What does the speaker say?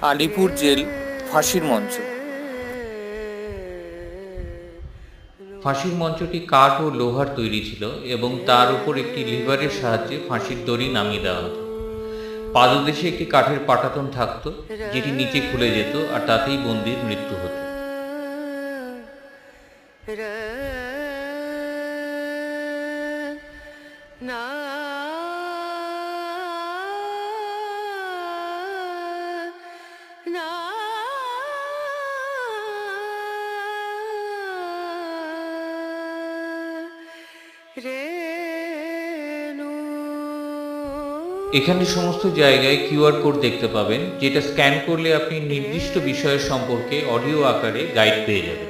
Alipur jail ফাঁসির মঞ্চ। ফাঁসির মঞ্চটি কাঠ ও লোহার তৈরি ছিল এবং তার উপর একটি লিভারের সাহায্যে ফাঁসির দড়ি নামিয়ে দেওয়া হতো। পাদদেশে একটি কাঠের পাটাতন থাকত, যেটি নিচে খুলে যেত আর তাতেই বন্দির মৃত্যু হতো। এখানে সমস্ত জায়গায় কিউআর কোড দেখতে পাবেন, যেটা স্ক্যান করলে আপনি নির্দিষ্ট বিষয়ের সম্পর্কে অডিও আকারে গাইড পেয়ে যাবেন।